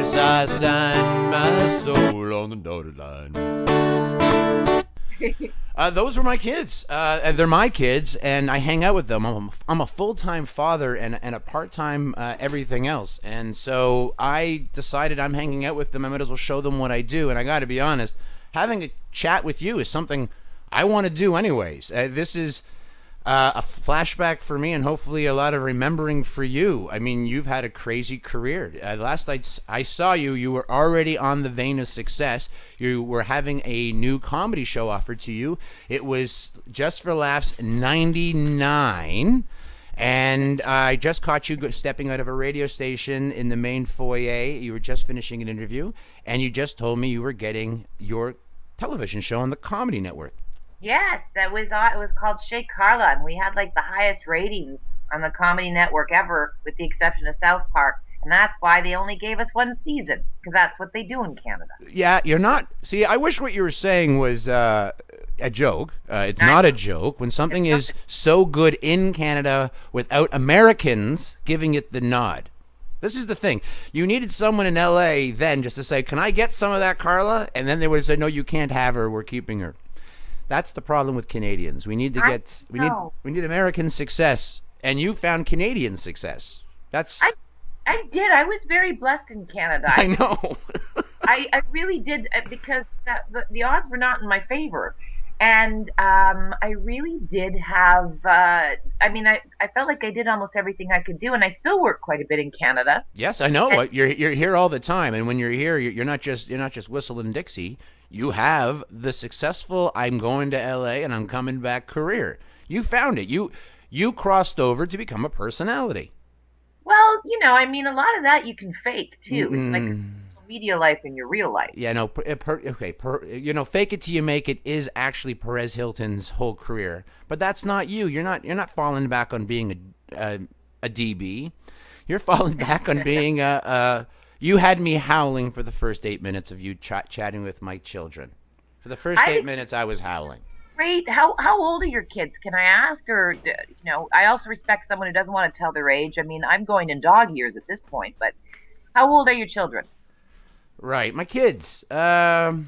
Yes, I signed my soul on the dotted line. Those were my kids. They're my kids, and I hang out with them. I'm a full-time father and a part-time everything else. And so I decided I'm hanging out with them. I might as well show them what I do. And I got to be honest, having a chat with you is something I want to do anyways. This is a flashback for me, and hopefully a lot of remembering for you. I mean, you've had a crazy career. Last I saw you, you were already on the vein of success. You were having a new comedy show offered to you. It was Just for Laughs 99. And I just caught you stepping out of a radio station in the main foyer. You were just finishing an interview, and you just told me you were getting your television show on the Comedy Network. Yes, it was called Shake Carla, and we had like the highest ratings on the Comedy Network ever, with the exception of South Park. And that's why they only gave us one season, because that's what they do in Canada. Yeah, you're not. See, I wish what you were saying was a joke. It's not a joke. When something is so good in Canada without Americans giving it the nod. This is the thing. You needed someone in LA then just to say, "Can I get some of that, Carla?" And then they would say, "No, you can't have her. We're keeping her." That's the problem with Canadians. We need to get we need American success, and you found Canadian success. I did. I was very blessed in Canada. I know. I really did, because the odds were not in my favor. And I really did have, I felt like I did almost everything I could do, and I still work quite a bit in Canada. Yes, I know. You're here all the time, and when you're here, you're not just whistling Dixie. You have the successful "I'm going to LA and I'm coming back" career. You found it. You crossed over to become a personality. Well, a lot of that you can fake too. It's like media life in your real life. Yeah, no, fake it till you make it is actually Perez Hilton's whole career. But that's not you. You're not falling back on being a DB. You're falling back on being you had me howling for the first 8 minutes of you chatting with my children. For the first 8 minutes, I was howling. Great. How old are your kids? Can I ask? Or I also respect someone who doesn't want to tell their age. I mean, I'm going in dog years at this point. But how old are your children? Right, my kids. Right,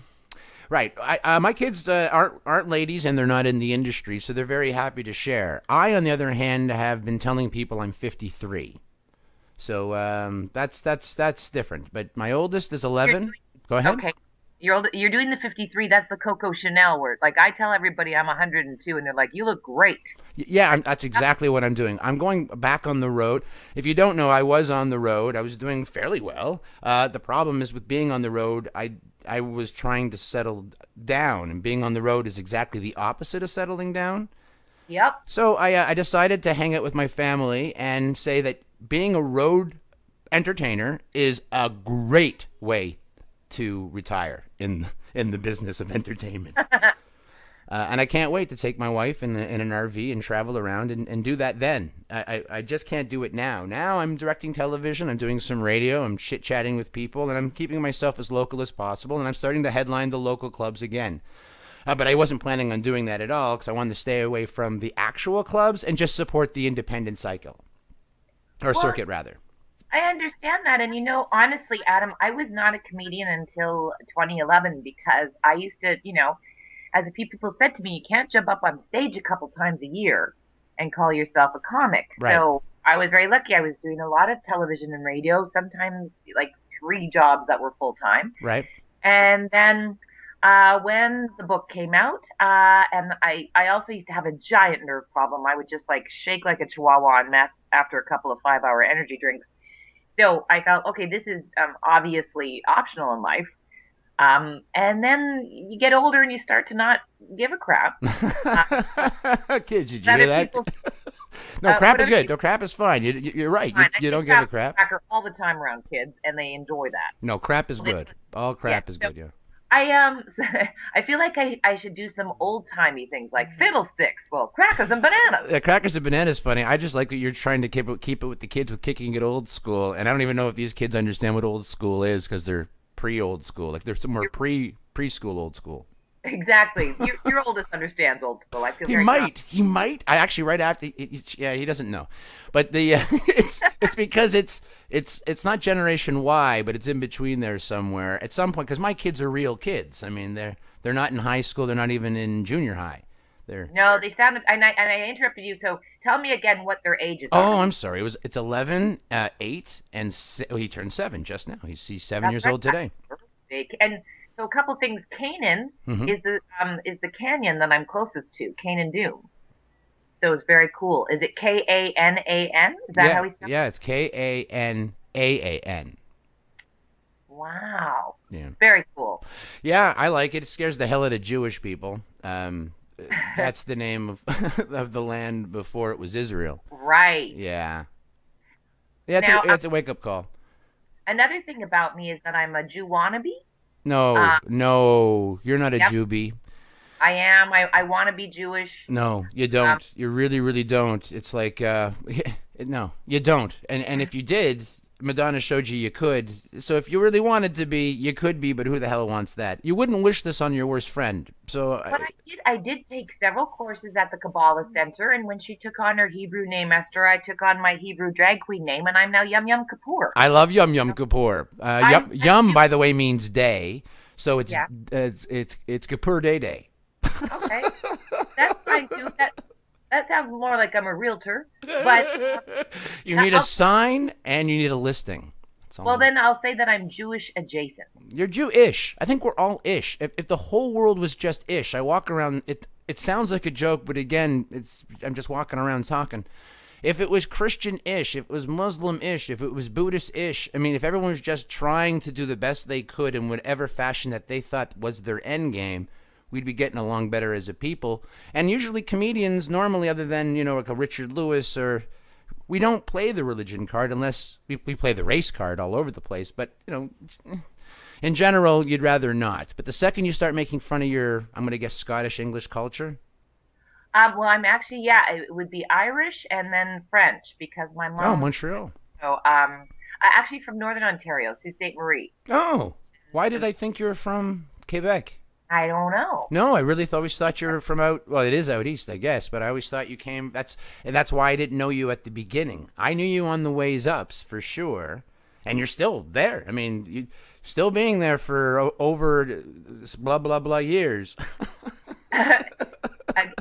my kids aren't ladies, and they're not in the industry, so they're very happy to share. I, on the other hand, have been telling people I'm 53. So that's different. But my oldest is 11. Go ahead. Okay. You're doing the 53. That's the Coco Chanel word. Like, I tell everybody I'm 102, and they're like, "You look great." Yeah, that's exactly what I'm doing. I'm going back on the road. If you don't know, I was on the road. I was doing fairly well. The problem is with being on the road, I was trying to settle down, and being on the road is exactly the opposite of settling down. Yep. So I decided to hang out with my family and say that being a road entertainer is a great way to retire in the business of entertainment. And I can't wait to take my wife in an RV and travel around and do that then. I just can't do it now. Now I'm directing television, I'm doing some radio, I'm chit-chatting with people, and I'm keeping myself as local as possible, and I'm starting to headline the local clubs again. But I wasn't planning on doing that at all, because I wanted to stay away from the actual clubs and just support the independent cycle. Or circuit, rather. I understand that. And, honestly, Adam, I was not a comedian until 2011, because I used to, as a few people said to me, you can't jump up on stage a couple times a year and call yourself a comic. Right. So I was very lucky. I was doing a lot of television and radio, sometimes like 3 jobs that were full time. Right. And then when the book came out, and I also used to have a giant nerve problem. I would just like shake like a chihuahua on meth after a couple of 5-hour energy drinks. So I felt, okay, this is obviously optional in life. And then you get older and you start to not give a crap. Kids, did you hear that? No, crap is good. No, crap is fine. You're right. You don't give a crap. All the time around kids, and they enjoy that. No, crap is good. All crap is good, yeah. I feel like I should do some old timey things like fiddlesticks. Well, crackers and bananas. Crackers and bananas, funny. I just like that you're trying to keep it with the kids with kicking it old school, and I don't even know if these kids understand what old school is because they're pre-old school. Like they're some more preschool old school. Exactly. Your oldest understands old school. I feel He very confident. might. He might. I actually right after. Yeah, he doesn't know, but the it's because it's not Generation Y, but it's in between there somewhere at some point. Because my kids are real kids. I mean, they're not in high school. They're not even in junior high. They're No, they sounded, and I interrupted you. So tell me again what their ages Oh, are. I'm sorry. It's 11, 8, and he turned 7 just now. He's 7 years That's right. old today. Birthday. And so a couple things. Canaan Hmm. is the canyon that I'm closest to. Canaan Doom. So it's very cool. Is it Kanan? Is that Yeah, how he spells? yeah. It's Kanaaan. Wow. Yeah, Very cool. yeah. I like it. It scares the hell out of Jewish people. That's the name of of the land before it was Israel. Right. Yeah, yeah. Now, It's a wake up call. another thing about me is that I'm a Jew wannabe. No, no, you're not a Yep, Jewbie. I am. I want to be Jewish. No, you Um, don't. You really, really don't. It's like, no, you don't. And if you did, Madonna showed you could. So if you really wanted to be, you could be. But who the hell wants that? You wouldn't wish this on your worst friend. So but I did take several courses at the Kabbalah Center, and when she took on her Hebrew name Esther, I took on my Hebrew drag queen name, and I'm now Yum Yum Kapoor. I love Yom Yom Kippur. I'm Yum, Jew. by the way, means day. So Yeah. it's Kippur Day Day. Okay. That's fine too. That sounds more like I'm a realtor, but You need a I'll, sign and you need a listing. That's well, all. then I'll say that I'm Jewish adjacent. You're Jewish. I think we're all ish. If the whole world was just ish, I walk around. It sounds like a joke, but again, I'm just walking around talking. If it was Christian ish, if it was Muslim ish, if it was Buddhist ish, I mean, if everyone was just trying to do the best they could in whatever fashion that they thought was their end game, we'd be getting along better as a people. And usually comedians, normally, other than, like a Richard Lewis, or we don't play the religion card unless we play the race card all over the place. But, in general, you'd rather not. But the second you start making fun of your, I'm going to guess, Scottish English culture. Well, I'm actually, yeah, it would be Irish and then French because my Oh, mom, Montreal. so, actually from Northern Ontario, Sault Ste. Marie. Oh, why did I think you were from Quebec? I don't know. No, I really always thought you were from out. Well, it is out east, I guess. But I always thought you came. That's why I didn't know you at the beginning. I knew you on the ways ups for sure, and you're still there. I mean, you still being there for over blah blah blah years.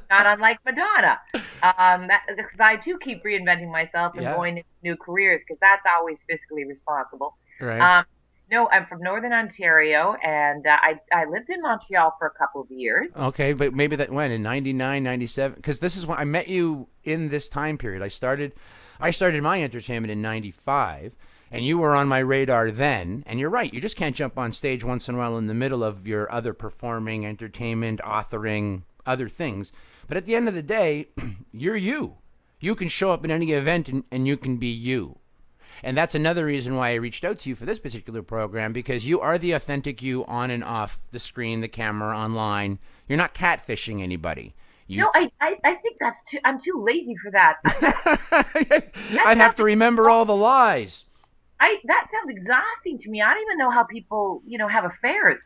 Not unlike Madonna. Because I too keep reinventing myself and Yeah. going into new careers because that's always fiscally responsible. Right. Um, no, I'm from Northern Ontario, and I lived in Montreal for a couple of years. Okay, but maybe that went in 99, 97. Because this is when I met you in this time period. I started my entertainment in 95, and you were on my radar then. And you're right, you just can't jump on stage once in a while in the middle of your other performing, entertainment, authoring, other things. But at the end of the day, you're you. You can show up in any event and you can be you. And that's another reason why I reached out to you for this particular program, because you are the authentic you on and off the screen, the camera, online. You're not catfishing anybody. You No, I think that's too. I'm too lazy for that. I'd have to remember all the lies. That sounds exhausting to me. I don't even know how people, have affairs.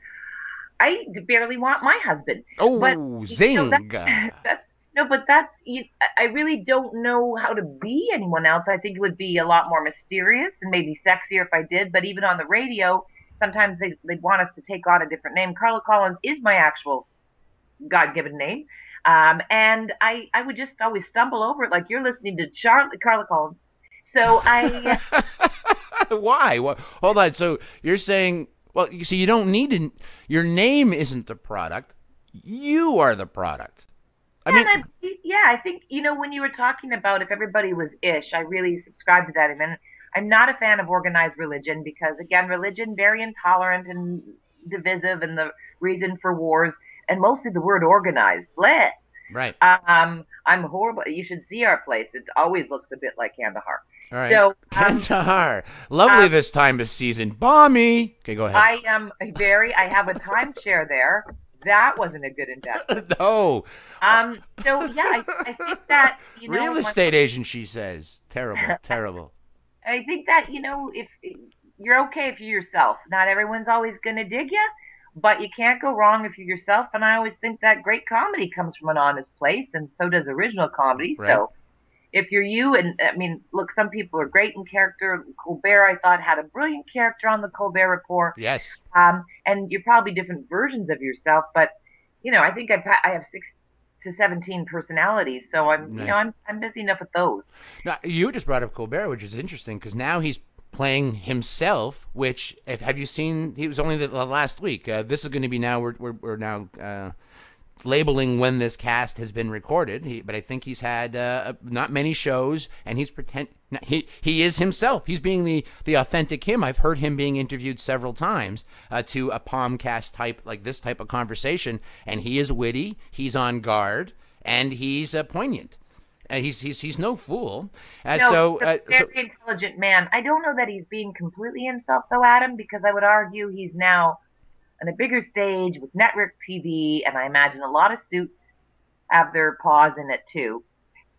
I barely want my husband. But Oh, zing. that's no, but I really don't know how to be anyone else. I think it would be a lot more mysterious and maybe sexier if I did. But even on the radio, sometimes they'd want us to take on a different name. Carla Collins is my actual God-given name. And I would just always stumble over it like you're listening to Carla Collins. So Why? Hold on. So you're saying, well, you see, you don't need to, your name isn't the product. You are the product. I mean, I think, when you were talking about if everybody was ish, I really subscribe to that. And I'm not a fan of organized religion because, again, religion, very intolerant and divisive and the reason for wars, and mostly the word organized. Bleh. right. I'm horrible. You should see our place. It always looks a bit like Kandahar. All right. So, Kandahar. Lovely this time of season. Balmy. Okay, go ahead. I am I have a timeshare there. That wasn't a good investment. No. So yeah, I think that, Real estate agent, she says. Terrible, terrible. I think that, if you're okay if you're yourself, not everyone's always going to dig you. But you can't go wrong if you're yourself. And I always think that great comedy comes from an honest place, and so does original comedy. Right. So if you're you, and I mean, look, some people are great in character. Colbert, I thought, had a brilliant character on the Colbert Report. Yes. And you're probably different versions of yourself, but I think I have 6 to 17 personalities, so Nice. I'm busy enough with those. Now, you just brought up Colbert, which is interesting because now he's playing himself. Which, if have you seen? He was only the last week. This is going to be now. We're now labeling when this cast has been recorded. But I think he's had not many shows, and he's pretend he is himself. He's being the authentic him. I've heard him being interviewed several times to a Palmcast type like this type of conversation, and he is witty. He's on guard, and he's poignant. He's no fool. No, he's a very intelligent man. I don't know that he's being completely himself, though, Adam, because I would argue he's now on a bigger stage with network TV, and I imagine a lot of suits have their paws in it too.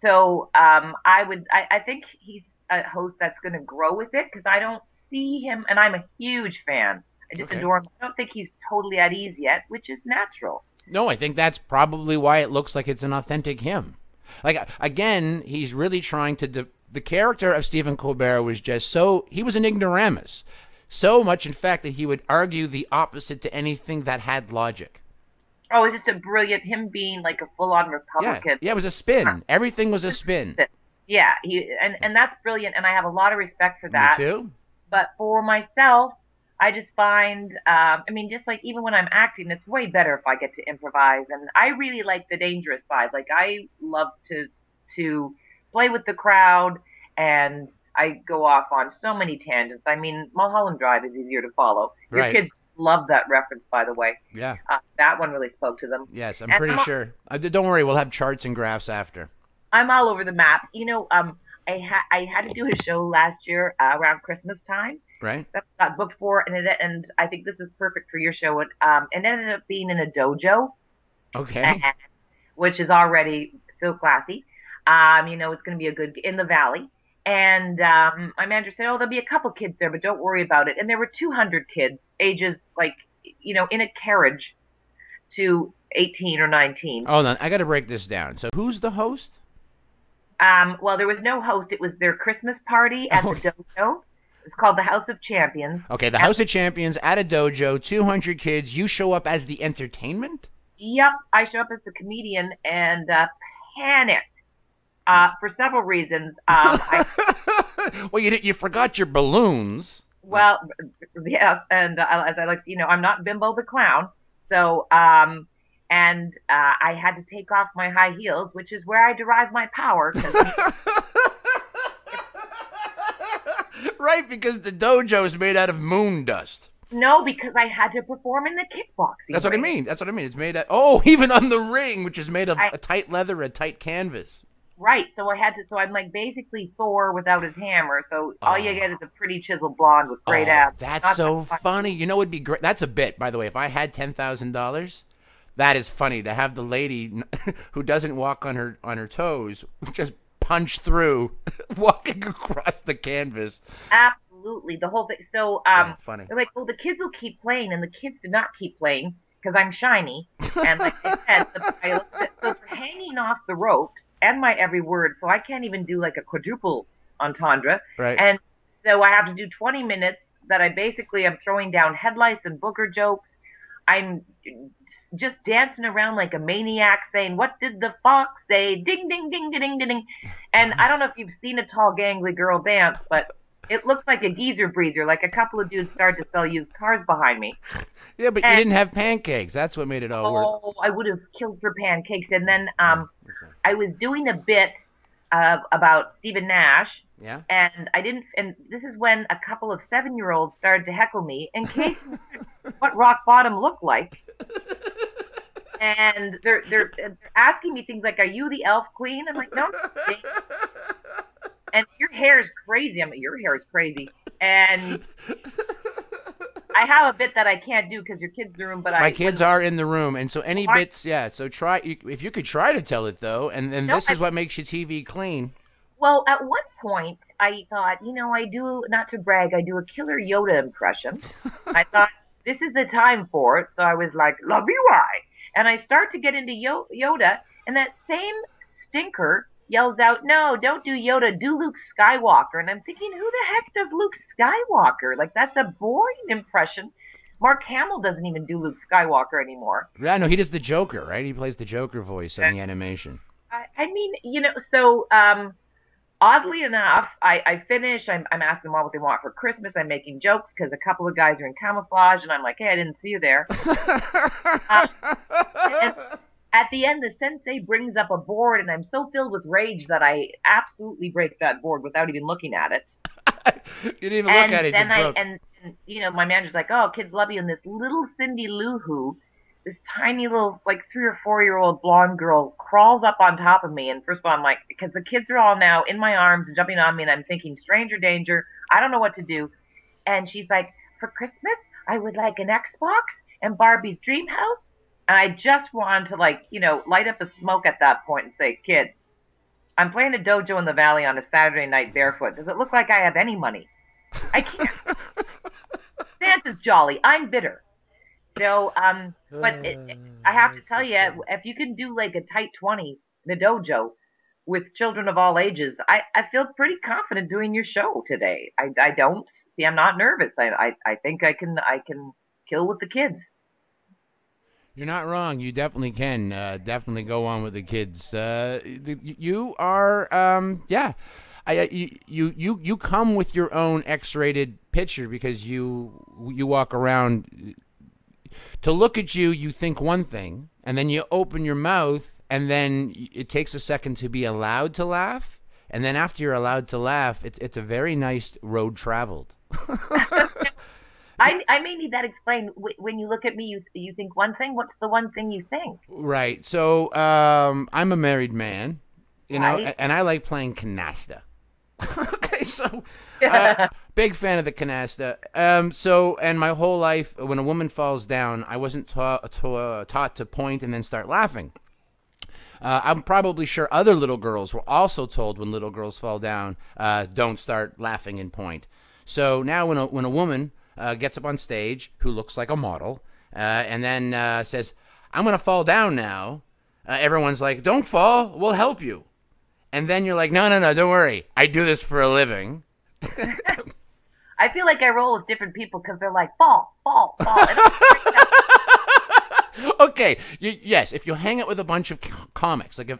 So I think he's a host that's going to grow with it because I don't see him, and I'm a huge fan. I just Okay. adore him. I don't think he's totally at ease yet, which is natural. No, I think that's probably why it looks like it's an authentic him. Like again, he's really trying to. The character of Stephen Colbert was just so he was an ignoramus, so much in fact that he would argue the opposite to anything that had logic. Oh, it's just a brilliant him being like a full-on Yeah, Republican. yeah, it was a spin. Everything was a spin. Yeah, and that's brilliant, and I have a lot of respect for Me that. too. But for myself, I just find, I mean, just like even when I'm acting, it's way better if I get to improvise. And I really like the dangerous side. Like I love to play with the crowd, and I go off on so many tangents. I mean, Mulholland Drive is easier to follow. Your Right. kids love that reference, by the way. Yeah. That one really spoke to them. Yes, I'm And pretty sure. Don't worry, we'll have charts and graphs after. I'm all over the map. I had to do a show last year around Christmas time Right. that got booked for, and I think this is perfect for your show. It ended up being in a dojo, Okay. which is already so classy. It's going to be a good in the valley. And my manager said, "Oh, there'll be a couple kids there, but don't worry about it." And there were 200 kids, ages like in a carriage to 18 or 19. Hold on, I got to break this down. So, who's the host? Well, there was no host. It was their Christmas party at the dojo. It was called the House of Champions. Okay, the House of Champions at a dojo, 200 kids. You show up as the entertainment? Yep, I show up as the comedian and panicked for several reasons. Well, you forgot your balloons. Well, yes, and as I like, I'm not Bimbo the clown, so I had to take off my high heels, which is where I derive my power. Right, because the dojo is made out of moon dust. No, because I had to perform in the kickboxing. That's what I ring. mean. That's what I mean. It's made out. Oh, even on the ring, which is made of a tight leather, a tight canvas. Right, so I had to. So I'm like basically Thor without his hammer. So all you get is a pretty chiseled blonde with great abs. That's Not so that funny. You know, it'd be great. That's a bit, by the way. If I had $10,000, that is funny to have the lady who doesn't walk on her toes just punch through, walking across the canvas. Absolutely, the whole thing. So Funny. they're like, well, the kids will keep playing, and the kids did not keep playing because I'm shiny. And like I said, so they're hanging off the ropes and my every word, so I can't even do like a quadruple entendre. Right. And so I have to do 20 minutes that I basically am throwing down headlights and booger jokes. I'm just dancing around like a maniac saying, "What did the fox say? Ding, ding, ding, ding, ding, ding." And I don't know if you've seen a tall, gangly girl dance, but it looks like a geezer breezer. Like a couple of dudes started to sell used cars behind me. Yeah, but you didn't have pancakes. That's what made it all work. Oh, I would have killed for pancakes. And then I was doing a bit about Stephen Nash. Yeah. And I didn't, and this is when a couple of 7-year-olds started to heckle me in case what rock bottom looked like. And they're asking me things like, "Are you the elf queen?" I'm like, "No." And your hair is crazy. I'm like, "Your hair is crazy." And I have a bit that I can't do because your kids are in the room, but My kids are in the room, and so any bits, yeah. So try if you could try to tell it though, and this is what makes your TV clean. Well, at one point, I thought, I do, not to brag, I do a killer Yoda impression. I thought this is the time for it. So I was like, love you, I. And I start to get into Yoda, and that same stinker yells out, no, don't do Yoda, do Luke Skywalker. And I'm thinking, who the heck does Luke Skywalker? Like, that's a boring impression. Mark Hamill doesn't even do Luke Skywalker anymore. Yeah, no, he does the Joker, right? He plays the Joker voice in the animation. I mean, so oddly enough, I finish. I'm asking them all what they want for Christmas. I'm making jokes because a couple of guys are in camouflage, and I'm like, hey, I didn't see you there. Uh, and at the end, the sensei brings up a board, and I'm so filled with rage that I absolutely break that board without even looking at it. You didn't even look And at it; it then just broke. my manager's like, "Oh, kids love you." And this little Cindy Lou Who, this tiny little like 3 or 4 year old blonde girl, crawls up on top of me. And first of all, I'm like, because the kids are all now in my arms and jumping on me, and I'm thinking, stranger danger. I don't know what to do. And she's like, "For Christmas, I would like an Xbox and Barbie's dream house." And I just wanted to like, light up a smoke at that point and say, "Kid, I'm playing a dojo in the valley on a Saturday night barefoot. Does it look like I have any money? I can't. Santa's jolly. I'm bitter." So, but I have to tell So you, funny. if you can do like a tight 20 in the dojo with children of all ages, I feel pretty confident doing your show today. I don't see. I'm not nervous. I think I can kill with the kids. You're not wrong. You definitely can. Definitely go on with the kids. You are, yeah. You come with your own X-rated picture because you walk around. To look at you, you think one thing, and then you open your mouth, and then it takes a second to be allowed to laugh, and then after you're allowed to laugh, it's a very nice road traveled. I may need that explained. When you look at me, you think one thing. What's the one thing you think? Right. So I'm a married man, Right? and I like playing canasta. Okay, so big fan of the canasta. And my whole life, when a woman falls down, I wasn't taught to point and then start laughing. I'm probably sure other little girls were also told when little girls fall down, don't start laughing and point. So now when a woman gets up on stage who looks like a model and then says, "I'm gonna fall down now," everyone's like, "Don't fall, we'll help you." And then you're like, "No, no, no, don't worry. I do this for a living." I feel like I roll with different people because they're like, fall, fall, fall. And I'm like, that's Okay, yes, if you hang out with a bunch of comics, like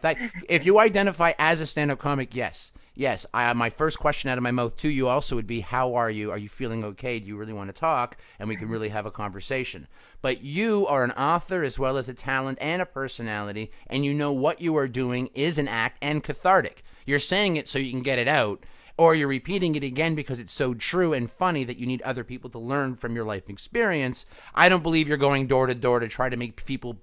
if you identify as a stand-up comic, yes, yes. My first question out of my mouth to you also would be, "How are you? Are you feeling okay? Do you really want to talk? And we can really have a conversation." But you are an author as well as a talent and a personality, and you know what you are doing is an act and cathartic. You're saying it so you can get it out, or you're repeating it again because it's so true and funny that you need other people to learn from your life experience. I don't believe you're going door to door to try to make people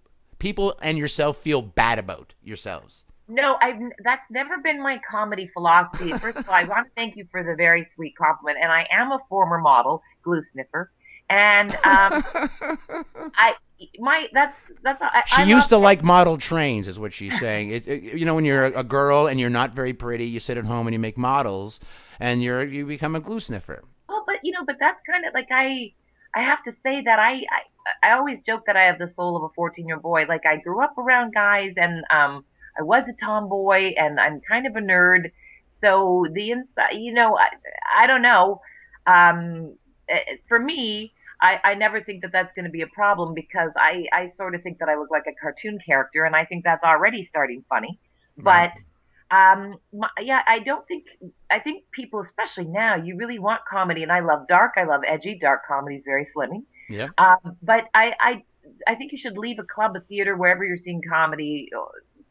and yourself feel bad about yourselves. no, that's never been my comedy philosophy. First of all, I want to thank you for the very sweet compliment. And I am a former model, glue sniffer, and I my that's She I love used to like model trains, is what she's saying. When you're a girl and you're not very pretty, you sit at home and you make models, and you become a glue sniffer. well, but that's kind of like I have to say that I always joke that I have the soul of a 14-year-old boy. Like I grew up around guys, and I was a tomboy, and I'm kind of a nerd. So the inside, I don't know. For me, I never think that that's going to be a problem because I sort of think that I look like a cartoon character, and I think that's already starting funny. Right. But yeah, I think people, especially now, you really want comedy, and I love dark, I love edgy. Dark comedy is very slimming. Yeah. But I think you should leave a club, a theater, wherever you're seeing comedy,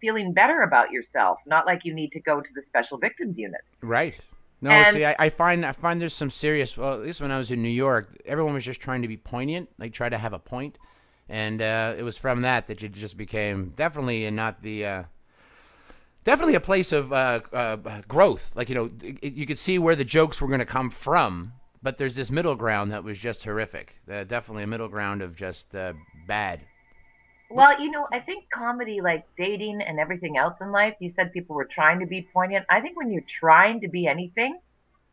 feeling better about yourself, not like you need to go to the special victims unit. Right. No, And see, I find there's some serious. Well, at least when I was in New York, everyone was just trying to be poignant, like try to have a point, and it was from that it just became definitely not the definitely a place of growth. Like you could see where the jokes were going to come from, but there's this middle ground that was just horrific. Definitely a middle ground of just bad. Which well, I think comedy, like dating and everything else in life, you said people were trying to be poignant. I think when you're trying to be anything,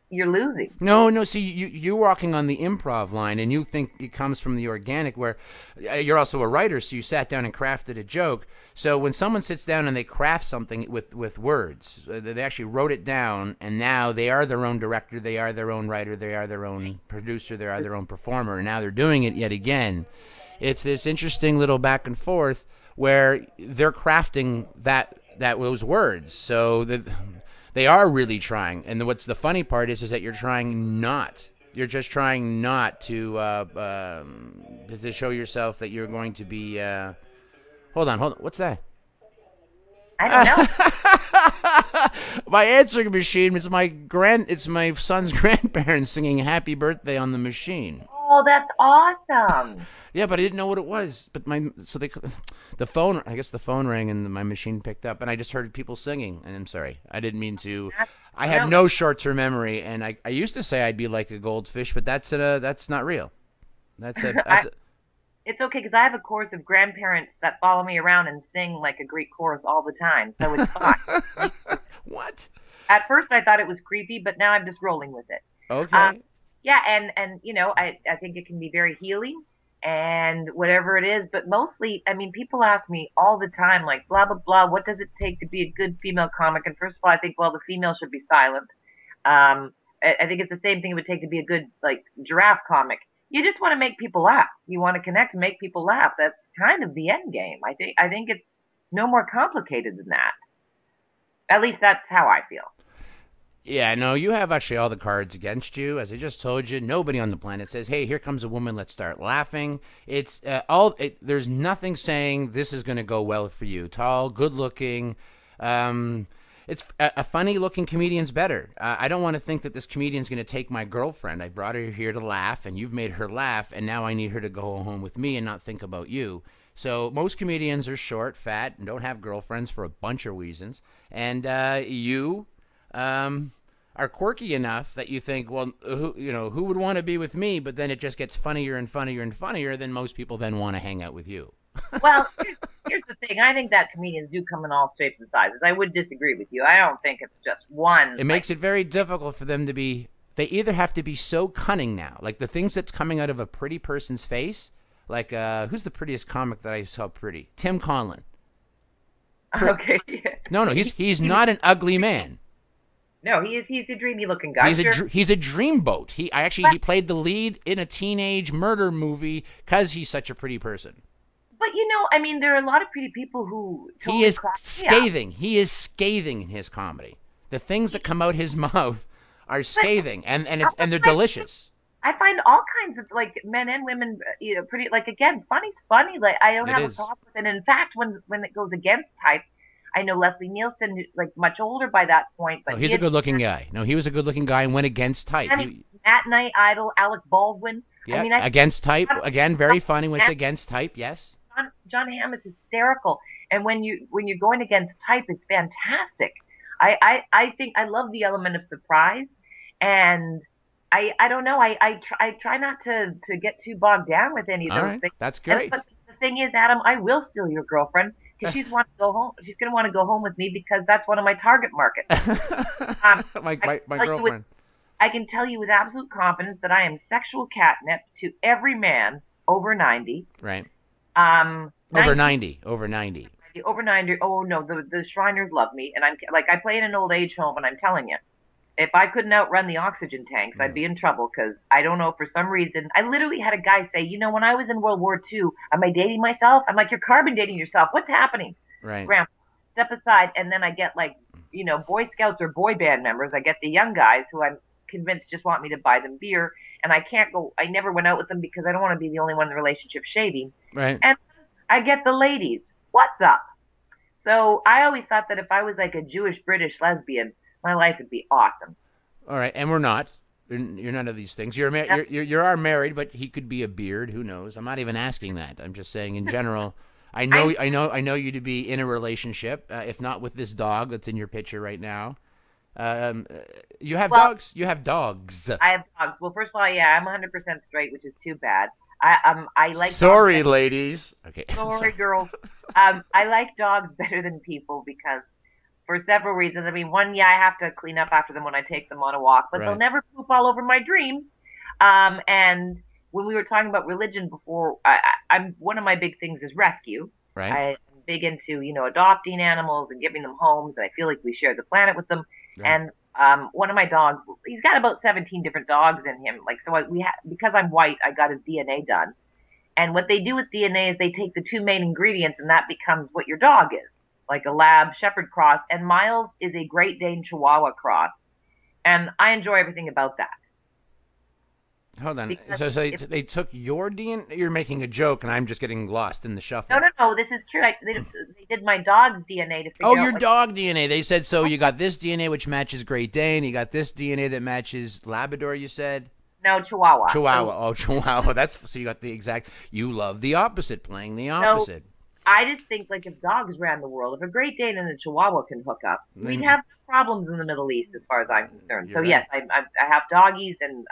you're losing. No, no. See, you're walking on the improv line, and you think it comes from the organic. Where you're also a writer, so you sat down and crafted a joke. So when someone sits down and they craft something with words, they actually wrote it down, and now they are their own director, they are their own writer, they are their own producer, they are their own performer, and now they're doing it yet again. It's this interesting little back and forth where they're crafting that those words. So they are really trying, and what's the funny part is that you're trying not. You're just trying not to show yourself that you're going to be. Hold on. What's that? I don't know. My answering machine. It's my son's grandparents singing "Happy Birthday" on the machine. Oh, that's awesome. Yeah, but I didn't know what it was. But the phone. I guess the phone rang and my machine picked up, and I just heard people singing. And I'm sorry, I didn't mean to. I have no short-term memory, and I used to say I'd be like a goldfish, but that's not real. It's okay because I have a chorus of grandparents that follow me around and sing like a Greek chorus all the time, so it's fine. What? At first, I thought it was creepy, but now I'm just rolling with it. Okay. Yeah, and I think it can be very healing and whatever it is, but mostly, I mean, people ask me all the time, like, blah, blah, blah, what does it take to be a good female comic? And first of all, I think, well, the female should be silent. I think it's the same thing it would take to be a good, like, giraffe comic. You just want to make people laugh. You want to connect and make people laugh. That's kind of the end game. I think it's no more complicated than that. At least that's how I feel. Yeah, no, you have actually all the cards against you. As I just told you, nobody on the planet says, "Hey, here comes a woman. Let's start laughing." It's there's nothing saying this is going to go well for you. Tall, good-looking. It's a funny-looking comedian's better. I don't want to think that this comedian's going to take my girlfriend. I brought her here to laugh, and you've made her laugh, and now I need her to go home with me and not think about you. So most comedians are short, fat, and don't have girlfriends for a bunch of reasons. And you are quirky enough that you think, well, who would want to be with me? But then it just gets funnier and funnier and funnier. Then most people then want to hang out with you. Well, here's the thing. I think that comedians do come in all shapes and sizes. I would disagree with you. I don't think it's just one. It makes it very difficult for them to be. They either have to be so cunning now, like the things that's coming out of a pretty person's face. Like who's the prettiest comic that I saw pretty? Tim Conlon. Okay. No, he's not an ugly man. No, he's a dreamy looking guy. He's a dreamboat. He played the lead in a teenage murder movie because he's such a pretty person. But I mean, there are a lot of pretty people who totally he is scathing. He is scathing in his comedy. The things that come out his mouth are scathing, and they're delicious. I find all kinds of like men and women, pretty. Like again, funny's funny. Like I don't have a problem with it. And in fact, when it goes against type. I know Leslie Nielsen, like much older by that point, but he's a good-looking guy. No, he was a good-looking guy and went against type. Matt Night Idol, Alec Baldwin. Yeah, against type again, very funny when it's against type. Yes. John Hamm is hysterical, and when you're going against type, it's fantastic. I think I love the element of surprise, and I don't know. I try not to get too bogged down with any of those things. That's great. But the thing is, Adam, I will steal your girlfriend. Because she's want to go home. She's going to want to go home with me because that's one of my target markets. my girlfriend. I can tell you with absolute confidence that I am sexual catnip to every man over 90. Right. Over 90. Over 90. Oh no, the Shriners love me, and I play in an old age home, and I'm telling you, if I couldn't outrun the oxygen tanks, I'd be in trouble because I don't know, for some reason. I literally had a guy say, when I was in World War II, am I dating myself? I'm like, you're carbon dating yourself. What's happening? Right. Grandpa, step aside. And then I get Boy Scouts or boy band members. I get the young guys who I'm convinced just want me to buy them beer. And I never went out with them because I don't want to be the only one in the relationship shading. Right. And I get the ladies. What's up? So I always thought that if I was like a Jewish British lesbian, my life would be awesome. All right, and we're not. You're none of these things. You are married, but he could be a beard. Who knows? I'm not even asking that. I'm just saying in general. I know you to be in a relationship, if not with this dog that's in your picture right now. You have dogs. You have dogs. I have dogs. Well, first of all, yeah, I'm 100% straight, which is too bad. I like. Sorry, ladies. Okay. Sorry, girls. I like dogs better than people because for several reasons. I mean, one, yeah, I have to clean up after them when I take them on a walk, but they'll Right. never poop all over my dreams. And when we were talking about religion before, I'm one of my big things is rescue. Right. I'm big into, adopting animals and giving them homes, and I feel like we share the planet with them. Right. And one of my dogs, he's got about 17 different dogs in him. Like, so because I'm white, I got his DNA done. And what they do with DNA is they take the two main ingredients, and that becomes what your dog is, like a lab shepherd cross. And Miles is a Great Dane Chihuahua cross, and I enjoy everything about that. Hold on. Because So if they took your DNA. You're making a joke, and I'm just getting lost in the no, shuffle. no, no, this is true. They did my dog's DNA to Oh, figure your out like dog DNA. They said so. You got this DNA which matches Great Dane. You got this DNA that matches Labrador. You said no Chihuahua. Chihuahua. So Oh, Chihuahua. That's so you got the exact. You love the opposite, playing the no, opposite. I just think like if dogs ran the world, if a Great Dane and a Chihuahua can hook up, we'd Then have problems in the Middle East, as far as I'm concerned. So you're right. yes, I have doggies and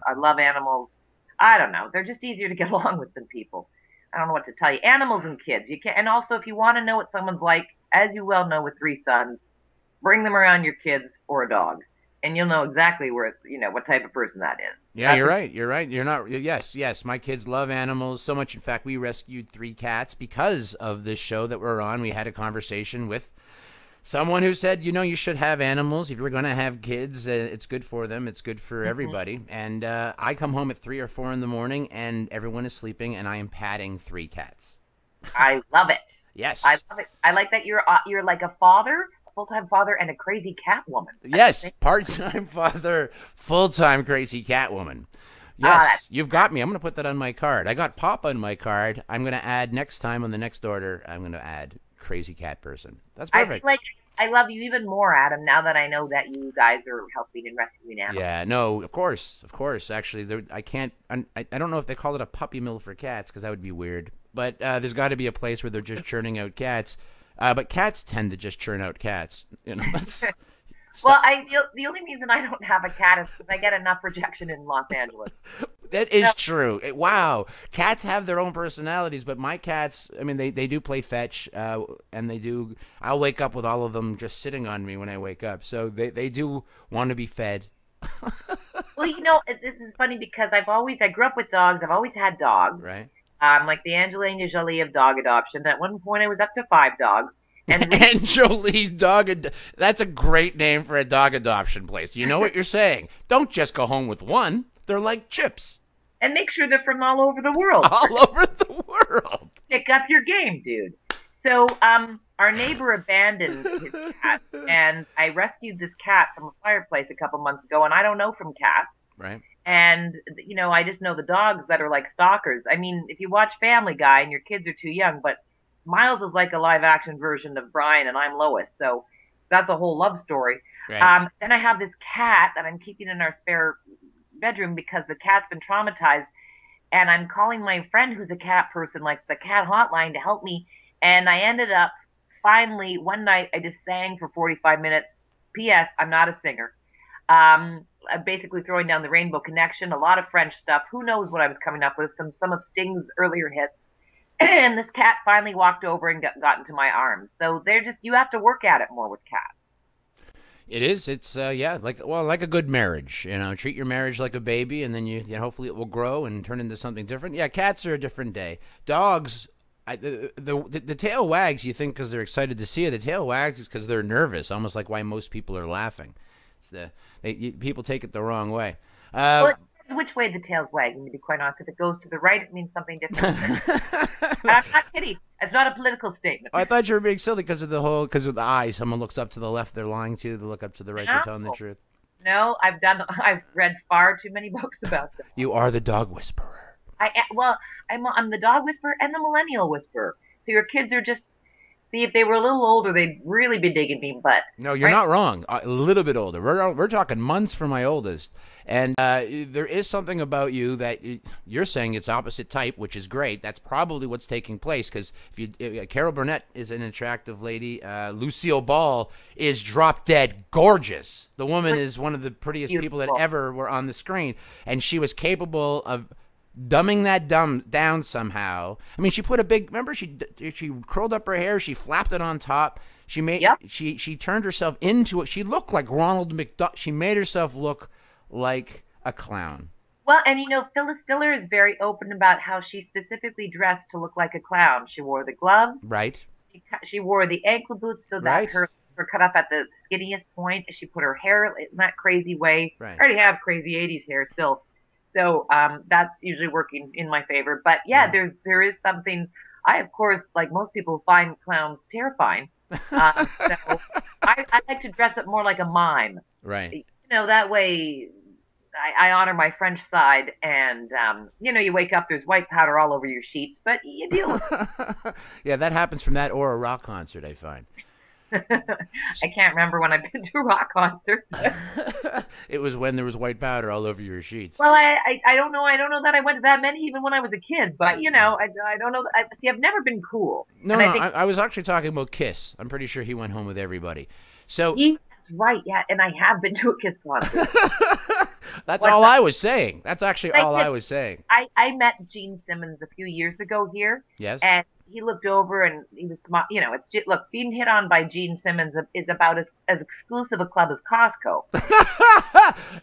I love animals. I don't know, they're just easier to get along with than people. I don't know what to tell you. Animals and kids, you can, and also if you want to know what someone's like, as you well know with three sons, bring them around your kids or a dog, and you'll know exactly where what type of person that is. Yeah, That's you're right. You're right. You're not. Yes, yes. My kids love animals so much. In fact, we rescued 3 cats because of this show that we're on. We had a conversation with someone who said, you should have animals. If you're going to have kids, it's good for them. It's good for everybody. And I come home at 3 or 4 in the morning, and everyone is sleeping, and I am patting 3 cats. I love it. I Yes. love it. I like that you're like a father, a full-time father, and a crazy cat woman at the Yes. same. Part-time father, full-time crazy cat woman. That's Yes, you've got me. I'm going to put that on my card. I got Pop on my card. I'm going to add next time on the next order, I'm going to add crazy cat person. That's I feel perfect. like I love you even more, Adam, now that I know that you guys are helping and rescuing animals. Yeah, no, of course, of course. Actually, I can't. I don't know if they call it a puppy mill for cats because that would be weird. But there's got to be a place where they're just churning out cats. But cats tend to just churn out cats. That's Well, stop. the only reason I don't have a cat is because I get enough rejection in Los Angeles. That So, is true. Wow, cats have their own personalities, but my cats, I mean, they do play fetch, and they do. I'll wake up with all of them just sitting on me when I wake up. So they do want to be fed. well, this is funny because I grew up with dogs. I've always had dogs. Right. Like the Angelina Jolie of dog adoption. At one point, I was up to 5 dogs. And And Jolie's that's a great name for a dog adoption place. You know what you're saying? Don't just go home with one. They're like chips and make sure they're from all over the world. all over the world. Pick up your game, dude. So, our neighbor abandoned his cat, and I rescued this cat from a fireplace a couple months ago. And I don't know from cats, Right. and I just know the dogs that are like stalkers. I mean, if you watch Family Guy and your kids are too young, but Miles is like a live action version of Brian, and I'm Lois, so that's a whole love story. Right. Then I have this cat that I'm keeping in our spare bedroom because the cat's been traumatized, and I'm calling my friend who's a cat person, like the cat hotline, to help me. And I ended up finally one night I just sang for 45 minutes. P.S. I'm not a singer. I'm basically throwing down the Rainbow Connection, a lot of French stuff. Who knows what I was coming up with? Some of Sting's earlier hits. And this cat finally walked over and got into my arms. So you have to work at it more with cats. It is. It's yeah, like a good marriage. Treat your marriage like a baby, and then hopefully it will grow and turn into something different. Yeah, cats are a different day. Dogs. The tail wags. You think because they're excited to see you. The tail wags because they're nervous, almost like why most people are laughing. People take it the wrong way. Well, it depends which way the tail's wagging, to be quite honest. If it goes to the right, it means something different. And I'm not kidding. It's not a political statement. I thought you were being silly because of the eyes. Someone looks up to the left, they're lying to you. They look up to the right, they're telling the No, truth. no, I've read far too many books about them. You are the dog whisperer. Well, I'm the dog whisperer and the millennial whisperer. So your kids are just, see, if they were a little older, they'd really be digging me. But No, you're right, not wrong. A little bit older. We're talking months for my oldest, and there is something about you that you're saying it's opposite type, which is great. That's probably what's taking place because Carol Burnett is an attractive lady. Lucille Ball is drop dead gorgeous. The woman is one of the prettiest people that beautiful. ever were on the screen, and she was capable of dumbing that down somehow. I mean, she put a big. Remember, she curled up her hair. She flapped it on top. She made Yep. she turned herself into it. She looked like Ronald McDonald. She made herself look like a clown. Well, and Phyllis Diller is very open about how she specifically dressed to look like a clown. She wore the gloves. Right. She wore the ankle boots so that Right. her cut off at the skinniest point. She put her hair in that crazy way. Right. I already have crazy '80s hair still, so that's usually working in my favor. But yeah, Yeah. there is something. I of course, like most people, find clowns terrifying. So I like to dress up more like a mime. Right. That way I honor my French side, and you wake up, there's white powder all over your sheets, but you deal with Yeah, that happens from that or a rock concert, I find. it. I can't remember when I've been to a rock concert. It was when there was white powder all over your sheets. Well, I don't know. I don't know that I went to that many even when I was a kid, but I don't know. See, I've never been cool. No, And no, I think I was actually talking about Kiss. I'm pretty sure he went home with everybody. So that's right. Yeah, and I have been to a Kiss concert. that's What's all that? I was saying. That's actually all I was saying. I met Gene Simmons a few years ago here, Yes. and he looked over and he was smart. Look, being hit on by Gene Simmons is about as exclusive a club as Costco.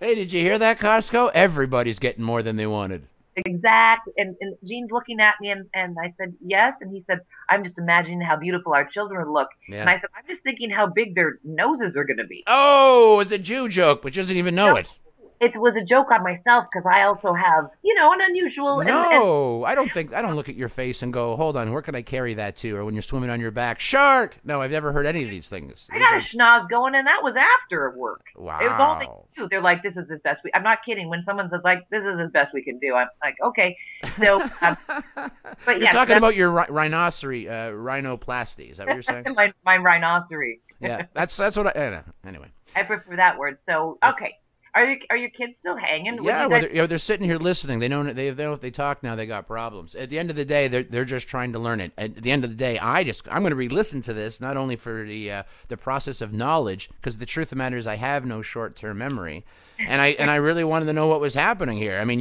Hey, did you hear that, Costco? Everybody's getting more than they wanted. Exactly. And Gene's looking at me, and I said, yes. And he said, I'm just imagining how beautiful our children would look. Yeah. And I said, I'm just thinking how big their noses are going to be. Oh, it's a Jew joke, but she doesn't even know it. It was a joke on myself because I also have, an unusual. No, I don't look at your face and go, hold on, where can I carry that to? Or when you're swimming on your back, shark. No, I've never heard any of these things. I got a schnoz going, and that was after work. Wow. It was all they could do. They're like, this is as best we. I'm not kidding. When someone says like, this is as best we can do, I'm like, okay. So, but you're yeah, talking about your rhinoplasty. Is that what you're saying? my rhinoceros. Yeah, that's what I. Anyway. I prefer that word. So okay. Are your kids still hanging? Yeah, well, they're sitting here listening. They know if they talk now, they got problems. At the end of the day, they're just trying to learn it. At the end of the day, I'm going to re-listen to this not only for the process of knowledge, because the truth of the matter is I have no short-term memory, and I really wanted to know what was happening here. I mean,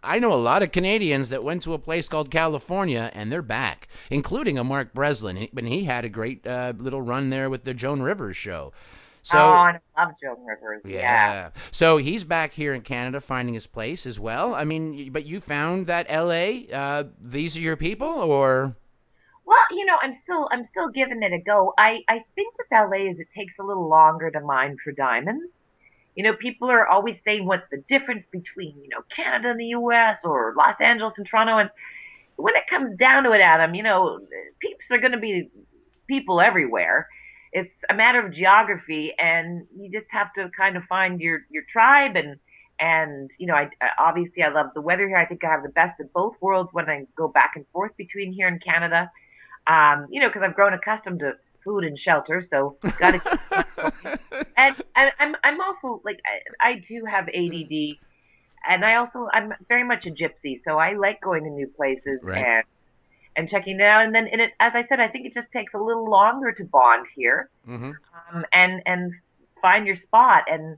I know a lot of Canadians that went to a place called California, and they're back, including a Mark Breslin. But he had a great little run there with the Joan Rivers show. So, I love Joan Rivers. Yeah. So he's back here in Canada finding his place as well. I mean, but you found that L.A., these are your people, or? Well, I'm still giving it a go. I think with LA is it takes a little longer to mine for diamonds. People are always saying what's the difference between, Canada and the US or Los Angeles and Toronto. And when it comes down to it, Adam, peeps are going to be people everywhere. It's a matter of geography, and you just have to kind of find your tribe. And I obviously I love the weather here. I think I have the best of both worlds when I go back and forth between here and Canada. Because I've grown accustomed to food and shelter, so got to. and I'm also like I do have ADD, and I'm very much a gypsy, so I like going to new places right. and checking it out. And then, as I said, I think it just takes a little longer to bond here, and find your spot. And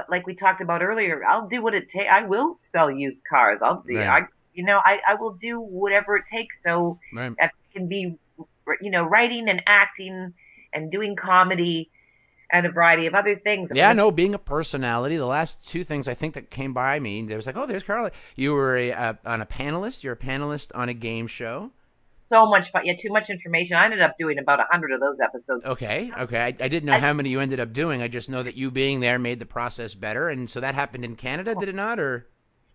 like we talked about earlier, I'll do what it takes. I will sell used cars. I will do whatever it takes. So right. it can be, writing and acting and doing comedy and a variety of other things. Yeah, no, being a personality. The last two things I think that came by me, there was like, oh, there's Carla. You were on a panelist. You're a panelist on a game show. So much fun. Yeah, too much information. I ended up doing about 100 of those episodes. Okay. I didn't know how many you ended up doing. I just know that you being there made the process better. And so that happened in Canada, did it not? Or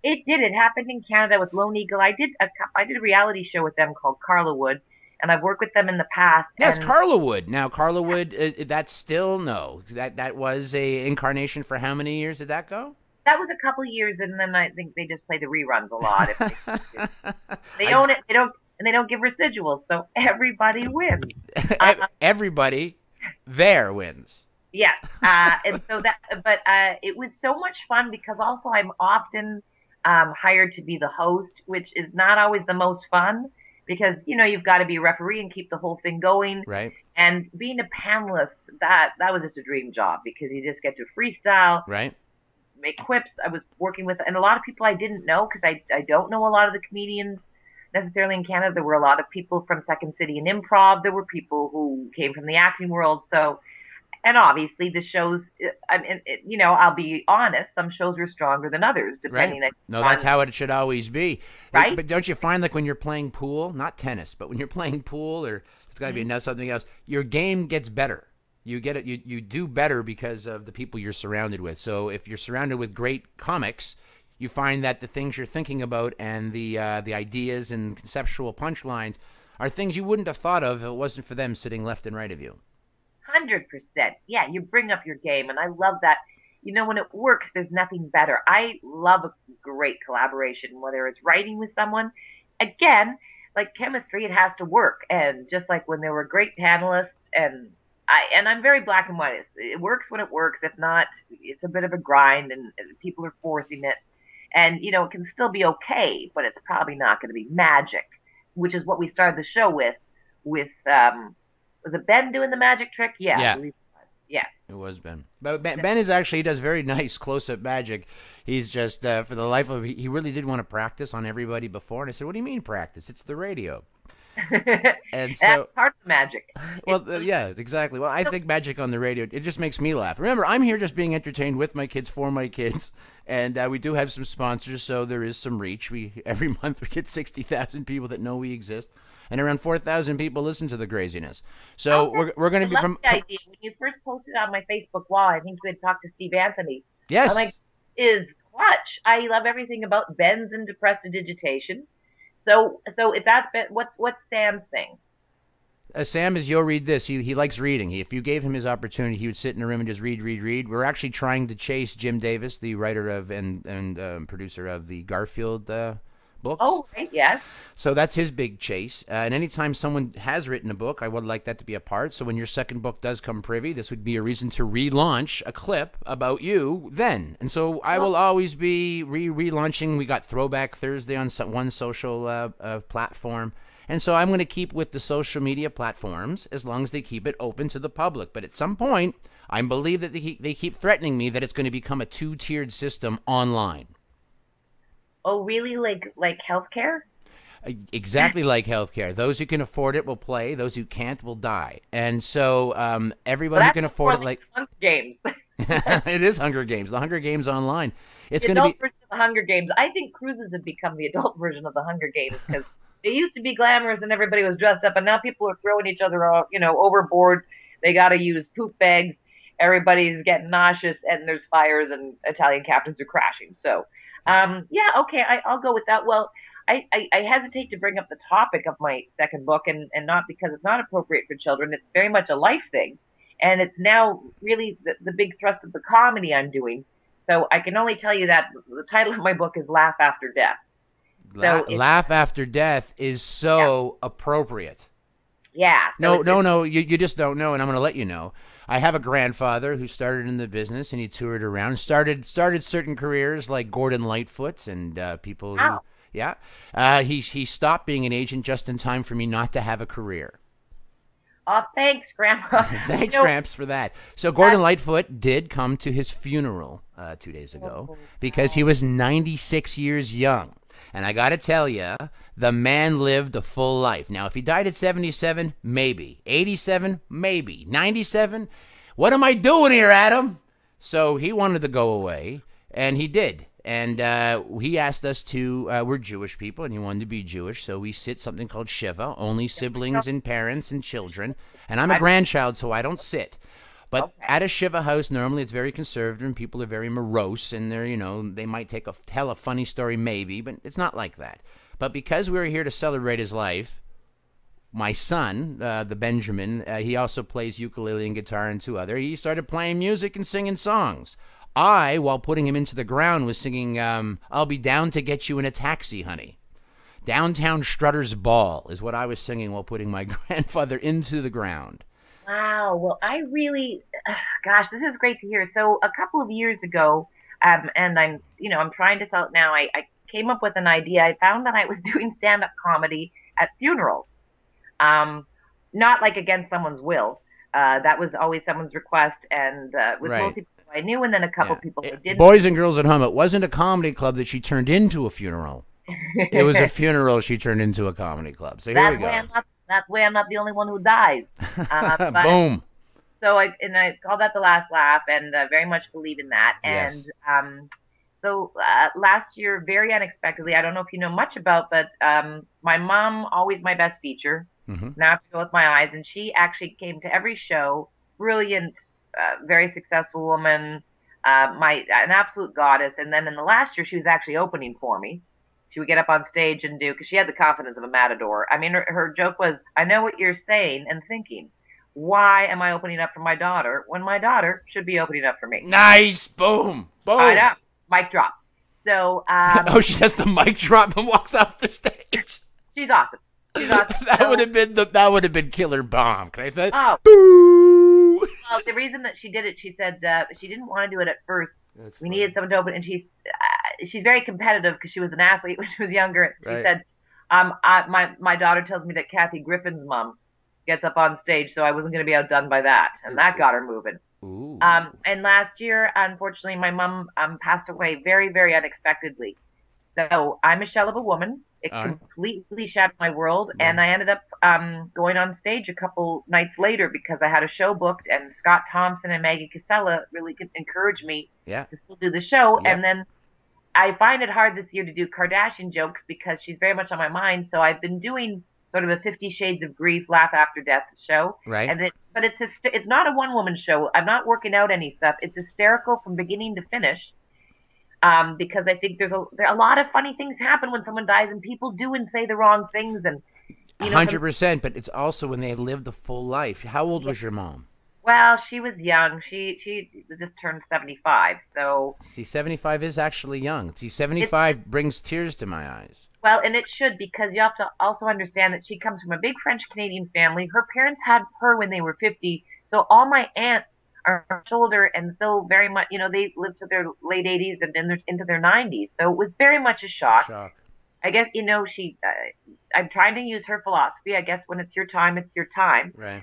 it did. It happened in Canada with Lone Eagle. I did a reality show with them called Carla Wood, and I've worked with them in the past. Yes, Carla Wood. Now, Carla Wood, that's still no. That was a incarnation for how many years did that go? That was a couple of years, and then I think they just play the reruns a lot. They own it. They don't give residuals, so everybody wins. Everybody there wins. Yes, and so but it was so much fun because also I'm often hired to be the host, which is not always the most fun because you've got to be a referee and keep the whole thing going. Right. And being a panelist, that was just a dream job because you just get to freestyle. Right. make quips. I was working with, and a lot of people I didn't know, because I don't know a lot of the comedians necessarily in Canada. There were a lot of people from Second City and improv. There were people who came from the acting world. So, and obviously the shows, I mean, I'll be honest, some shows were stronger than others, Right. depending No, that's on, how it should always be. right? But don't you find, like, when you're playing pool, not tennis, but when you're playing pool, or it's got to be Mhm. something else, your game gets better. You get it. You do better because of the people you're surrounded with. So if you're surrounded with great comics, you find that the things you're thinking about and the ideas and conceptual punchlines are things you wouldn't have thought of if it wasn't for them sitting left and right of you. 100%. Yeah, you bring up your game, and I love that. When it works, there's nothing better. I love a great collaboration, whether it's writing with someone. Again, like chemistry, it has to work. And just like when there were great panelists, I'm very black and white. It works when it works. If not, it's a bit of a grind, and people are forcing it. And it can still be okay, but it's probably not going to be magic, which is what we started the show with. With was it Ben doing the magic trick? Yeah, I Yeah. believe it was. Yes. It was Ben. But Ben is actually, he does very nice close up magic. He's just, for the life of, he really did want to practice on everybody before. And I said, what do you mean practice? It's the radio. And That's so, part of the magic. well, yeah, exactly. Well, I think magic on the radio, it just makes me laugh. Remember, I'm here just being entertained with my kids, for my kids. And we do have some sponsors, so there is some reach. Every month we get 60,000 people that know we exist. And around 4,000 people listen to the craziness. So we're going to be... I love the idea. When you first posted on my Facebook wall, I think you had talked to Steve Anthony. Yes. I'm like, is clutch. I love everything about Ben's into prestidigitation. So if that's what's Sam's thing? Sam is, you'll read this. He likes reading. If you gave him his opportunity, he would sit in a room and just read, read, read. We're actually trying to chase Jim Davis, the writer of and producer of the Garfield books. Oh, right, yes. So that's his big chase. And anytime someone has written a book, I would like that to be a part. So when your second book does come privy, this would be a reason to relaunch a clip about you then. And so I will always be relaunching. We got Throwback Thursday on one social platform. And so I'm going to keep with the social media platforms as long as they keep it open to the public. But at some point, I believe that they keep threatening me that it's going to become a two-tiered system online. Oh, really? Like healthcare? Exactly like healthcare. Those who can afford it will play. Those who can't will die. And so everyone who can afford it, like Hunger Games. it is Hunger Games. The Hunger Games online. It's The going to be adult version of the Hunger Games. I think cruises have become the adult version of the Hunger Games, because they used to be glamorous and everybody was dressed up, and now people are throwing each other, overboard. They got to use poop bags. Everybody's getting nauseous, and there's fires, and Italian captains are crashing. So, yeah, okay, I'll go with that. Well, I hesitate to bring up the topic of my second book, and not because it's not appropriate for children. It's very much a life thing. And it's now really the big thrust of the comedy I'm doing. So I can only tell you that the title of my book is Laugh After Death. Laugh After Death is so appropriate. Yeah. No. You just don't know, and I'm going to let you know. I have a grandfather who started in the business, and he toured around, started certain careers like Gordon Lightfoot and people who, Wow. yeah. He stopped being an agent just in time for me not to have a career. Oh, thanks, Grandpa. Thanks, Gramps, for that. So Gordon Lightfoot did come to his funeral 2 days ago because he was 96 years young. And I got to tell you, the man lived a full life. Now, if he died at 77, maybe. 87, maybe. 97, what am I doing here, Adam? So he wanted to go away, and he did. And he asked us to, we're Jewish people, and he wanted to be Jewish, so we sit something called Shiva, only siblings and parents and children. And I'm a grandchild, so I don't sit. But at a Shiva house, normally it's very conservative, and people are very morose, and they're, they might tell a funny story maybe, but it's not like that. But because we were here to celebrate his life, my son, the Benjamin, he also plays ukulele and guitar and two other. He started playing music and singing songs. I, while putting him into the ground, was singing, I'll be down to get you in a taxi, honey. Downtown Strutter's Ball is what I was singing while putting my grandfather into the ground. Wow. Well, I really, gosh, this is great to hear. So a couple of years ago, and I'm trying to tell it now, I came up with an idea. I found that I was doing stand-up comedy at funerals. Not like against someone's will. That was always someone's request, and with Right. mostly I knew, and then a couple Yeah. people I didn't. Boys and girls at home, it wasn't a comedy club that she turned into a funeral. It was a funeral she turned into a comedy club. So here we go. That way I'm not the only one who dies. But Boom. so I call that the last laugh, and very much believe in that. And Yes. so last year, very unexpectedly, I don't know if you know much about, but my mom, always my best feature. Hmm. Now I have to go with my eyes, and she actually came to every show. Brilliant, very successful woman, an absolute goddess. And then in the last year, she was actually opening for me. She would get up on stage and do, because she had the confidence of a matador. I mean, her joke was, "I know what you're saying and thinking. Why am I opening up for my daughter when my daughter should be opening up for me?" Nice. Boom. I Boom. know. Mic drop. So Oh, she does the mic drop and walks off the stage. she's awesome. She's awesome. That would have been killer bomb. Can I say? Oh, Boo! well, the reason that she did it, she said she didn't want to do it at first. That's We funny. needed someone to open, and she's very competitive because she was an athlete when she was younger. She Right. said, my daughter tells me that Kathy Griffin's mom gets up on stage, so I wasn't going to be outdone by that, and that got her moving. Ooh. And last year, unfortunately, my mom passed away very, very unexpectedly. So I'm a shell of a woman. It All right. completely shattered my world, Yeah. and I ended up going on stage a couple nights later because I had a show booked, and Scott Thompson and Maggie Casella really encouraged me Yeah. to still do the show. Yep. And then I find it hard this year to do Kardashian jokes because she's very much on my mind. So I've been doing sort of a 50 Shades of Grief, Laugh After Death show. Right. But it's not a one woman show. I'm not working out any stuff. It's hysterical from beginning to finish. Because I think there are a lot of funny things happen when someone dies, and people do and say the wrong things, and 100%. But it's also when they lived a full life. How old was your mom? well, she was young. She just turned 75. So See, 75 is actually young. See, 75 brings tears to my eyes. well, and it should, because you have to also understand that she comes from a big French Canadian family. Her parents had her when they were 50, so all my aunts are older and still very much, they lived to their late 80s and into their 90s. So it was very much a shock. Shock. I guess, I'm trying to use her philosophy. I guess when it's your time, it's your time. Right.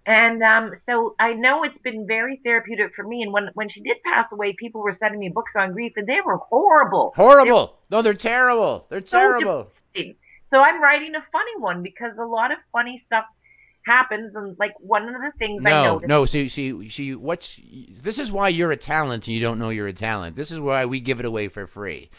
And so I know it's been very therapeutic for me. And when she did pass away, people were sending me books on grief, and they were horrible. Horrible. No, they're terrible. They're So terrible. depressing. So I'm writing a funny one because a lot of funny stuff happens, and like one of the things I No, noticed. no. See. This is why you're a talent, and you don't know you're a talent. This is why we give it away for free.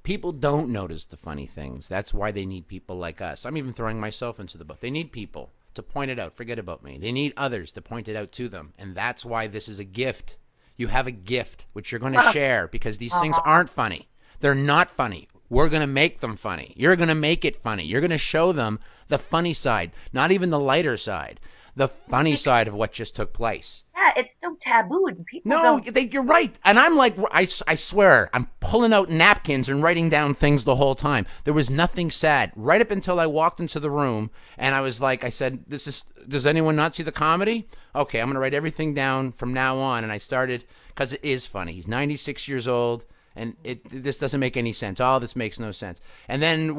People don't notice the funny things. That's why they need people like us. I'm even throwing myself into the book. They need people to point it out. Forget about me. They need others to point it out to them. And that's why this is a gift. You have a gift, which you're going to share, because these things aren't funny. They're not funny. We're going to make them funny. You're going to make it funny. You're going to show them the funny side, not even the lighter side, the funny side of what just took place. Yeah, it's so taboo, and people No, don't. you're right. And I'm like, I swear, I'm pulling out napkins and writing down things the whole time. There was nothing sad right up until I walked into the room, and I said, does anyone not see the comedy? Okay, I'm going to write everything down from now on. And I started, because it is funny. He's 96 years old. And this doesn't make any sense. All this makes no sense. And then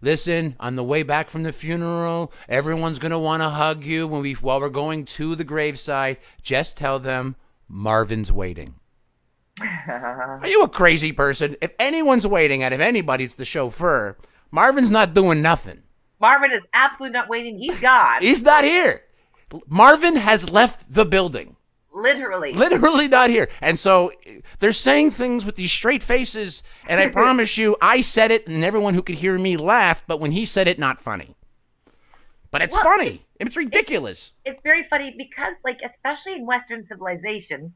listen, on the way back from the funeral, everyone's gonna want to hug you while we're going to the graveside. Just tell them Marvin's waiting. Are you a crazy person? If anyone's waiting, out of anybody, it's the chauffeur. Marvin's not doing nothing. Marvin is absolutely not waiting. He's gone. He's not here. Marvin has left the building. Literally. Literally not here. And so they're saying things with these straight faces, and I promise you, I said it, and everyone who could hear me laughed, but when he said it, not funny. But it's funny. It's ridiculous. It's very funny because, like, especially in Western civilization,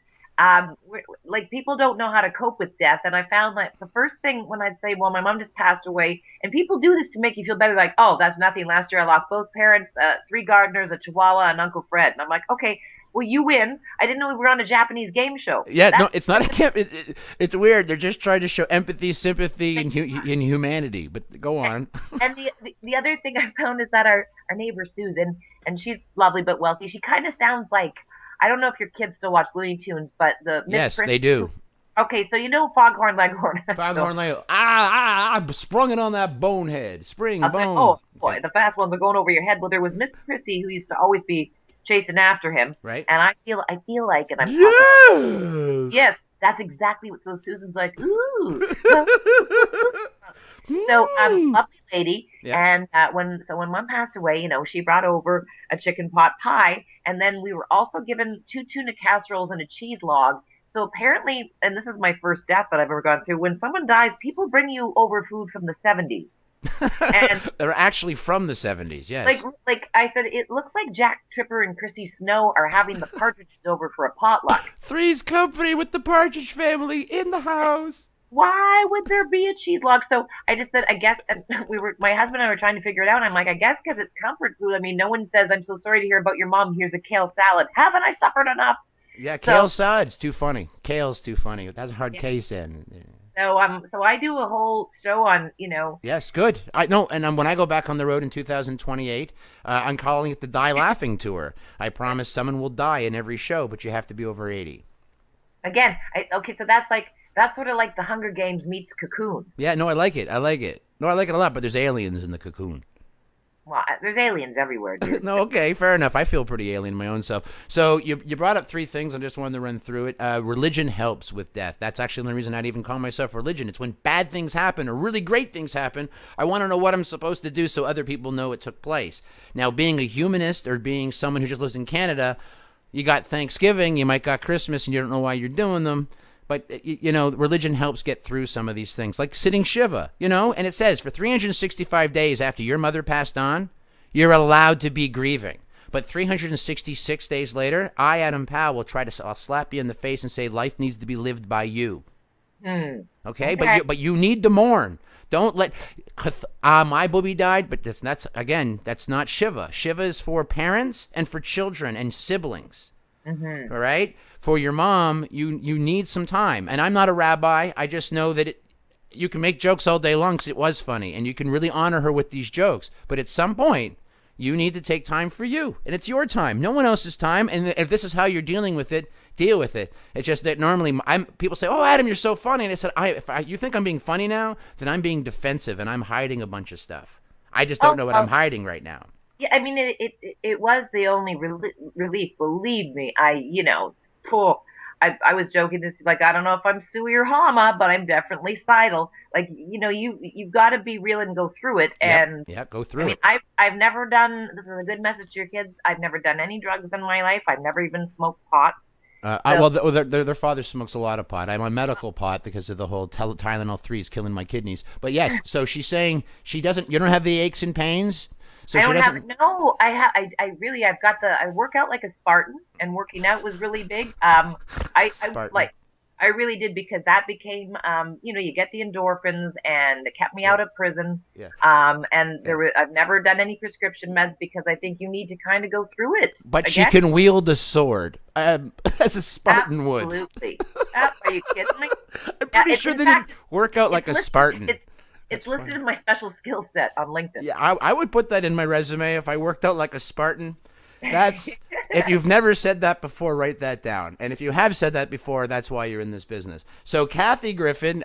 like, people don't know how to cope with death. And I found that the first thing when I'd say, well, my mom just passed away, and people do this to make you feel better, like, oh, that's nothing. Last year I lost both parents, 3 gardeners, a chihuahua, and Uncle Fred. And I'm like, okay, well, you win. I didn't know we were on a Japanese game show. Yeah, no, it's not a camp. It's weird. They're just trying to show empathy, sympathy, and humanity. But go on. And the other thing I found is that our neighbor Susan, and she's lovely but wealthy, she kind of sounds like, I don't know if your kids still watch Looney Tunes, but the Miss Yes, Prince, they do. Okay, so you know Foghorn Leghorn. Foghorn Leghorn. I sprung it on that bonehead. Spring I was like, bone. oh boy, the fast ones are going over your head. Well, there was Miss Prissy, who used to always be chasing after him. Right. And I feel like, and I'm talking, Yes. yes, that's exactly what. So Susan's like, ooh, well, so Mm. lovely lady. Yeah. And when Mom passed away, she brought over a chicken pot pie, and then we were also given two tuna casseroles and a cheese log. So apparently, and this is my first death that I've ever gone through. When someone dies, people bring you over food from the 70s, and They're actually from the 70s. like Yes. like I said, it looks like Jack Tripper and Christy Snow are having the Partridges over for a potluck. Three's Company with the Partridge Family in the house. Why would there be a cheese log? So I just said, I guess, and my husband and I were trying to figure it out. I'm like, I guess because it's comfort food. I mean, no one says, I'm so sorry to hear about your mom. Here's a kale salad. Haven't I suffered enough? Yeah, So, kale salad's too funny. Kale's too funny. That's a hard yeah. case in. So I do a whole show on, Yes, good. I know, and when I go back on the road in 2028, I'm calling it the Die Laughing Tour. I promise someone will die in every show, but you have to be over 80. again, okay, so that's sort of like the Hunger Games meets Cocoon. Yeah, no, I like it. I like it. No, I like it a lot, but there's aliens in the cocoon. Well, there's aliens everywhere, dude. No, okay, fair enough. I feel pretty alien my own self. So you brought up three things. I just wanted to run through it. Religion helps with death. That's actually the only reason I'd even call myself religion. It's when bad things happen or really great things happen. I want to know what I'm supposed to do so other people know it took place. Now, being a humanist or being someone who just lives in Canada, you got Thanksgiving, you might got Christmas, and you don't know why you're doing them. But, religion helps get through some of these things, like sitting Shiva, and it says for 365 days after your mother passed on, you're allowed to be grieving. But 366 days later, I, Adam Powell, I'll slap you in the face and say life needs to be lived by you. Hmm. Okay? Okay. But you need to mourn. Don't let, my booby died, but that's not Shiva. Shiva is for parents and for children and siblings. Mm-hmm. All right? For your mom, you need some time. And I'm not a rabbi. I just know that you can make jokes all day long because it was funny. And you can really honor her with these jokes. But at some point, you need to take time for you. And it's your time. No one else's time. And if this is how you're dealing with it, deal with it. It's just that normally people say, oh, Adam, you're so funny. And I said, you think I'm being funny now? Then I'm being defensive and I'm hiding a bunch of stuff. I just don't know what I'm hiding right now. Yeah, I mean, it was the only relief. Believe me, I was joking this like I don't know if I'm Sui or Hama, but I'm definitely Seidel. Like you've got to be real and go through it. And yeah, go through I mean, it. I've never done. This is a good message to your kids. I've never done any drugs in my life. I've never even smoked pots. So, Their father smokes a lot of pot. I'm on medical pot because of the whole Tylenol 3 is killing my kidneys. But yes, so she's saying you don't have the aches and pains. So I she don't doesn't. have no. I really I work out like a Spartan, and working out was really big. I Spartan. I really did because that became you get the endorphins and it kept me out of prison. Yeah. And I've never done any prescription meds because I think you need to kind of go through it. But again. she can wield a sword as a Spartan would. Absolutely. Are you kidding me? I'm pretty sure they didn't work out like a Spartan. It's listed in my special skill set on LinkedIn. Yeah, I would put that in my resume if I worked out like a Spartan. That's if you've never said that before, write that down. And if you have said that before, that's why you're in this business. So Kathy Griffin,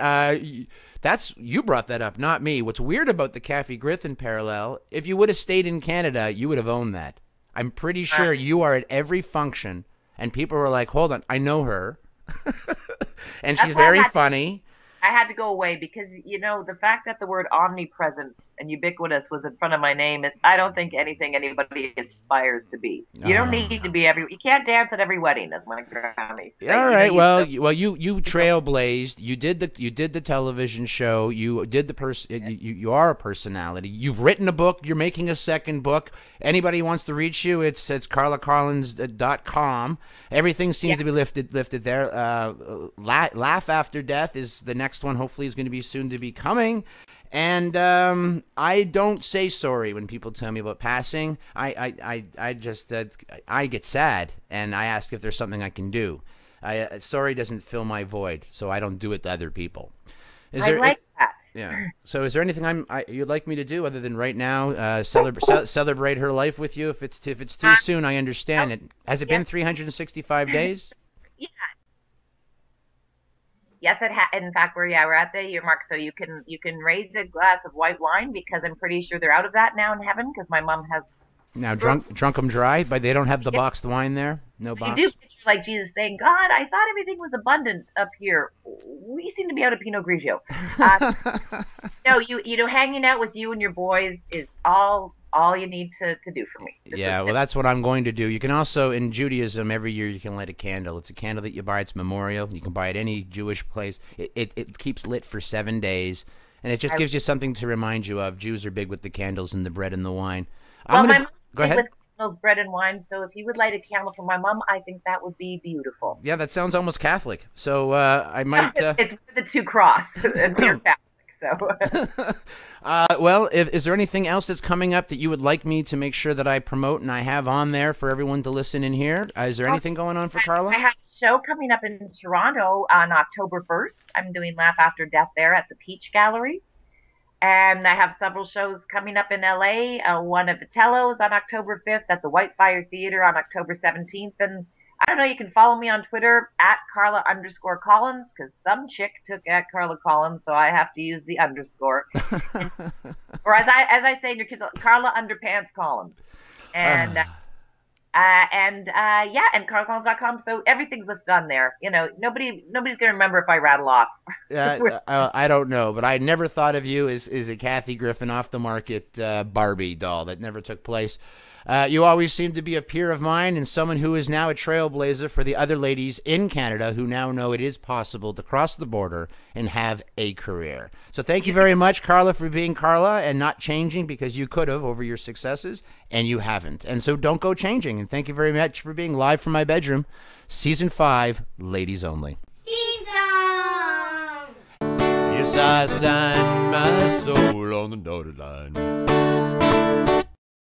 you brought that up, not me. What's weird about the Kathy Griffin parallel? If you would have stayed in Canada, you would have owned that. I'm pretty sure you are at every function, and people were like, "Hold on, I know her," and she's very funny. I had to go away because the fact that the word omnipresent and ubiquitous was in front of my name is I don't think anything anybody aspires to be. You don't need to be you can't dance at every wedding, as my grandma used to say. All right, you trailblazed. You did the television show. You did you are a personality. You've written a book. You're making a second book. Anybody wants to reach you, it's carlacarlins.com. Everything seems to be lifted there. Laugh After Death is the next one. Hopefully, is going to be soon to be coming. And I don't say sorry when people tell me about passing. I just I get sad and I ask if there's something I can do. Sorry doesn't fill my void, so I don't do it to other people. I like that. Yeah. So is there anything you'd like me to do other than right now celebrate her life with you? If it's too soon, I understand it. Has it been 365 days? Yeah. Yes, in fact, we're at the year mark, so you can raise a glass of white wine because I'm pretty sure they're out of that now in heaven because my mom has Now, drunk 'em dry, but they don't have the boxed wine there? No You do box? picture like Jesus saying, "God, I thought everything was abundant up here. We seem to be out of Pinot Grigio." Uh, no, hanging out with you and your boys is all you need to do for me. Yeah, well, that's what I'm going to do. You can also, in Judaism, every year you can light a candle. It's a candle that you buy. It's memorial. You can buy it at any Jewish place. It keeps lit for 7 days, and it just gives you something to remind you of. Jews are big with the candles and the bread and the wine. Well, my mom's Go big ahead. with candles, bread, and wine. So if you would light a candle for my mom, I think that would be beautiful. Yeah, that sounds almost Catholic. So I might. It's where the two cross, and we're Catholic. So, Well, is there anything else that's coming up that you would like me to make sure that I promote and I have on there for everyone to listen in here? Is there anything going on for Carla? I have a show coming up in Toronto on October 1st. I'm doing Laugh After Death there at the Peach Gallery. And I have several shows coming up in LA. One at Vitello's on October 5th, at the Whitefire Theater on October 17th. And I don't know, you can follow me on Twitter at Carla_Collins, because some chick took at Carla Collins, so I have to use the underscore. Or as I say in your kids, Carla Underpants Collins. And yeah, and carlacollins.com. So everything's listed on there. Nobody's gonna remember if I rattle off. I don't know, but I never thought of you as a Kathy Griffin off the market Barbie doll. That never took place. You always seem to be a peer of mine and someone who is now a trailblazer for the other ladies in Canada who now know it is possible to cross the border and have a career. So thank you very much, Carla, for being Carla and not changing, because you could have over your successes and you haven't. And so don't go changing. And thank you very much for being live from my bedroom. Season 5, ladies only. Season! Yes, I signed my soul on the dotted line.